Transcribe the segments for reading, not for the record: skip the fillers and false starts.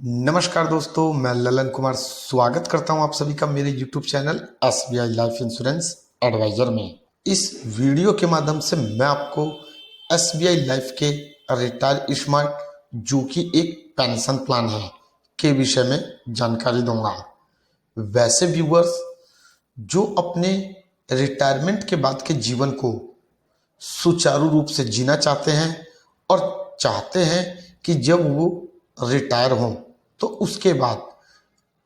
नमस्कार दोस्तों, मैं ललन कुमार स्वागत करता हूं आप सभी का मेरे YouTube channel SBI life insurance advisor में। इस वीडियो के माध्यम से मैं आपको SBI लाइफ के रिटायर स्मार्ट जो कि एक पेंशन प्लान है के विषय में जानकारी दूंगा। वैसे व्यूअर्स जो अपने रिटायरमेंट के बाद के जीवन को सुचारू रूप से जीना चाहते हैं और चाहते हैं कि जब वो रिटायर हों तो उसके बाद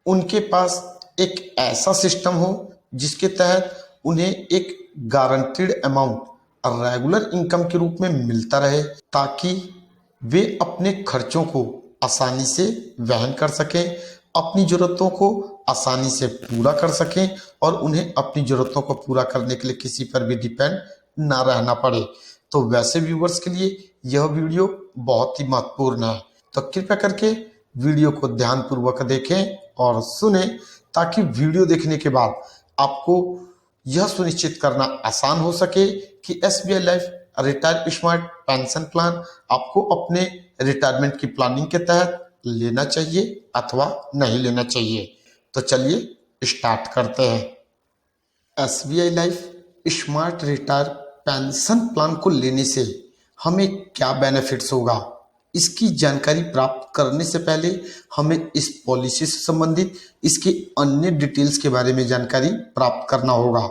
उनके पास एक ऐसा सिस्टम हो जिसके तहत उन्हें एक गारंटीड अमाउंट रेगुलर इनकम के रूप में मिलता रहे, ताकि वे अपने खर्चों को आसानी से वहन कर सकें, अपनी ज़रूरतों को आसानी से पूरा कर सकें और उन्हें अपनी ज़रूरतों को पूरा करने के लिए किसी पर भी डिपेंड ना रहना पड़े। तो वैसे व्यूवर्स के लिए यह वीडियो बहुत ही महत्वपूर्ण है, तो कृपया करके वीडियो को ध्यानपूर्वक देखें और सुने, ताकि वीडियो देखने के बाद आपको यह सुनिश्चित करना आसान हो सके कि SBI life retire smart pension plan आपको अपने रिटायरमेंट की प्लानिंग के तहत लेना चाहिए अथवा नहीं लेना चाहिए। तो चलिए स्टार्ट करते हैं। SBI life smart retire pension plan को लेने से हमें क्या बेनिफिट्स होगा, इसकी जानकारी प्राप्त करने से पहले हमें इस पॉलिसी से संबंधित इसके अन्य डिटेल्स के बारे में जानकारी प्राप्त करना होगा।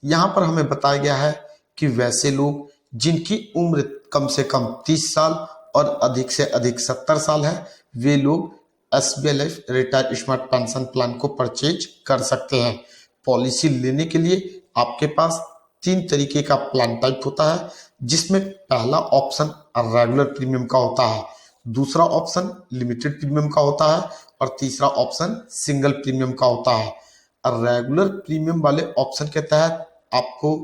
यहाँ पर हमें बताया गया है कि वैसे लोग जिनकी उम्र कम से कम 30 साल और अधिक से अधिक 70 साल है, वे लोग SBI life retire smart pension plan को परचेज कर सकते हैं। पॉलिसी लेने के लिए आपके पास 3 तरीके का प्लान टाइप होता है, जिसमें पहला ऑप्शन रेगुलर प्रीमियम का होता है, दूसरा ऑप्शन लिमिटेड प्रीमियम का होता है और तीसरा ऑप्शन सिंगल प्रीमियम का होता है। रेगुलर प्रीमियम वाले ऑप्शन के तहत आपको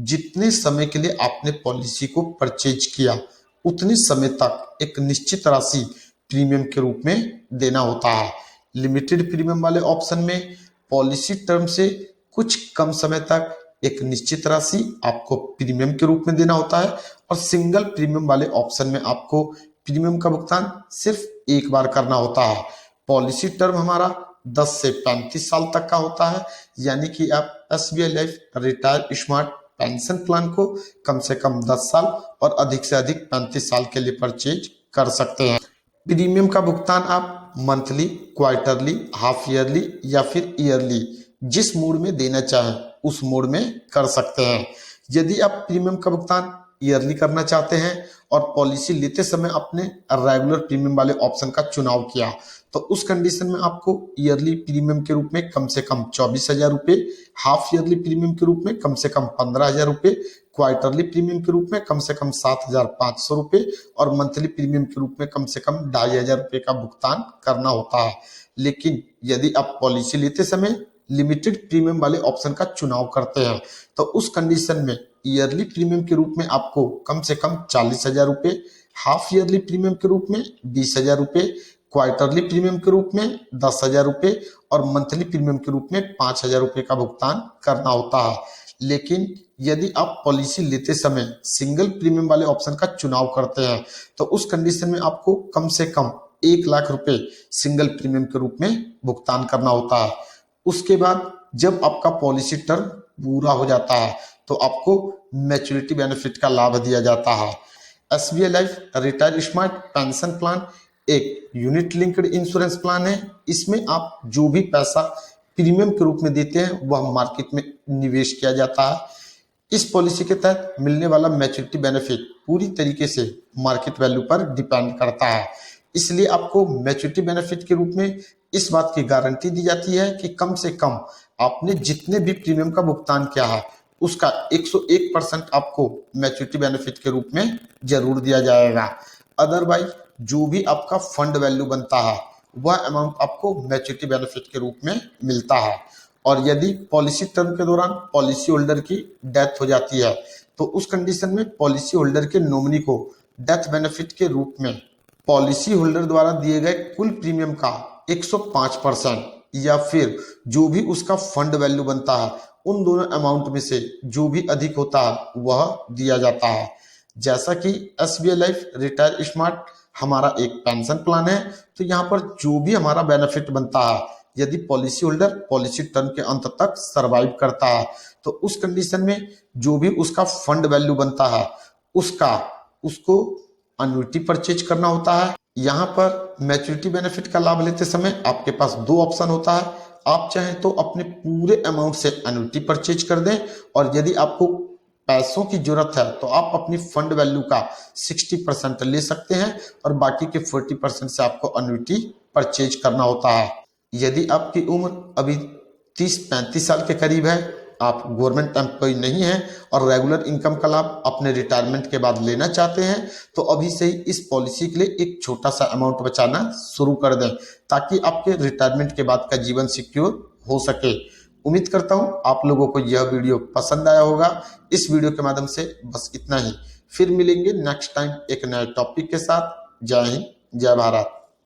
जितने समय के लिए आपने पॉलिसी को परचेज किया उतने समय तक एक निश्चित राशि प्रीमियम के रूप में देना होता है। लिमिटेड प्रीमियम वाले ऑप्शन में पॉलिसी टर्म से कुछ कम समय तक एक निश्चित राशि आपको प्रीमियम के रूप में देना होता है और सिंगल प्रीमियम वाले ऑप्शन में आपको प्रीमियम का भुगतान सिर्फ एक बार करना होता है। पॉलिसी टर्म हमारा 10 से 35 साल तक का होता है, यानी कि आप SBI life retire smart pension plan को कम से कम 10 साल और अधिक से अधिक 35 साल के लिए परचेज कर सकते हैं। प्रीमियम का भुगतान आप मंथली, क्वार्टरली, हाफ ईयरली या फिर ईयरली जिस मोड में देना चाहें उस मोड में कर सकते हैं। यदि आप प्रीमियम का भुगतान ईयरली करना चाहते हैं और पॉलिसी लेते समय अपने रेगुलर प्रीमियम वाले ऑप्शन का चुनाव किया, तो उस कंडीशन में आपको ईयरली प्रीमियम के रूप में कम से कम 24,000 रुपये, हाफ ईयरली प्रीमियम के रूप में कम से कम 15,000 रुपये, क्वार्टरली प्रीमियम के रूप में कम से कम 7,500 रुपये और मंथली प्रीमियम के रूप में कम से कम 2,500 रुपये का भुगतान करना होता है। लेकिन यदि आप पॉलिसी लेते समय लिमिटेड प्रीमियम वाले ऑप्शन का चुनाव करते हैं, तो उस कंडीशन में ईयरली प्रीमियम के रूप में आपको कम से कम 40,000 रुपये, हाफ ईयरली प्रीमियम के रूप में 20,000 रुपये, क्वार्टरली प्रीमियम के रूप में 10,000 रुपये और मंथली प्रीमियम के रूप में 5,000 रुपये का भुगतान करना होता है। लेकिन यदि आप पॉलिसी लेते समय सिंगल प्रीमियम वाले ऑप्शन का चुनाव करते हैं, तो उस कंडीशन में आपको कम से कम 1,00,000 रुपये सिंगल प्रीमियम के रूप में भुगतान करना होता है। उसके बाद जब आपका पॉलिसी टर्म पूरा हो जाता है तो आपको मैच्योरिटी बेनिफिट का लाभ दिया जाता है। SBI life retire smart pension plan एक यूनिट लिंक्ड इंश्योरेंस प्लान है। इसमें आप जो भी पैसा प्रीमियम के रूप में देते हैं वह मार्केट में निवेश किया जाता है। इस पॉलिसी के तहत मिलने वाला मैच्योरिटी बेनिफिट पूरी तरीके से मार्केट वैल्यू पर डिपेंड करता है, इसलिए आपको मैच्योरिटी बेनिफिट के रूप में इस बात की गारंटी दी जाती है कि कम से कम आपने जितने भी प्रीमियम का भुगतान किया है उसका 101% आपको मैच्योरिटी बेनिफिट के रूप में जरूर दिया जाएगा। अदरवाइज जो भी आपका फंड वैल्यू बनता है वह अमाउंट आपको मैच्योरिटी बेनिफिट के रूप में मिलता है। और यदि पॉलिसी टर्म के दौरान पॉलिसी होल्डर की डेथ हो जाती है, तो उस कंडीशन में पॉलिसी होल्डर के नॉमिनी को डेथ बेनिफिट के रूप में पॉलिसी होल्डर द्वारा दिए गए कुल प्रीमियम का 105% या फिर जो भी उसका फंड वैल्यू बनता है उन दोनों अमाउंट में से जो भी अधिक होता है वह दिया जाता है। जैसा कि SBI लाइफ रिटायर स्मार्ट हमारा एक पेंशन प्लान है, तो यहाँ पर जो भी हमारा बेनिफिट बनता है, यदि पॉलिसी होल्डर पॉलिसी टर्म के अंत तक सरवाइव करता है, तो उस कंडीशन में जो भी उसका फंड वैल्यू बनता है उसको अन्युटी परचेज करना होता है। यहाँ पर मैच्योरिटी बेनिफिट का लाभ लेते समय आपके पास दो ऑप्शन होता है। आप चाहें तो अपने पूरे अमाउंट से अन्युटी परचेज कर दें, और यदि आपको पैसों की जरूरत है तो आप अपनी फंड वैल्यू का 60% ले सकते हैं और बाकी के 40% से आपको अन्युटी परचेज करना होता है। यदि आपकी उम्र अभी 30-35 साल के करीब है, आप गवर्नमेंट एम्प्लॉय नहीं हैं और रेगुलर इनकम का लाभ अपने रिटायरमेंट के बाद लेना चाहते हैं, तो अभी से ही इस पॉलिसी के लिए एक छोटा सा अमाउंट बचाना शुरू कर दें, ताकि आपके रिटायरमेंट के बाद का जीवन सिक्योर हो सके। उम्मीद करता हूं आप लोगों को यह वीडियो पसंद आया होगा। इस वीडियो के माध्यम से बस इतना ही, फिर मिलेंगे नेक्स्ट टाइम एक नए टॉपिक के साथ। जय हिंद, जय भारत।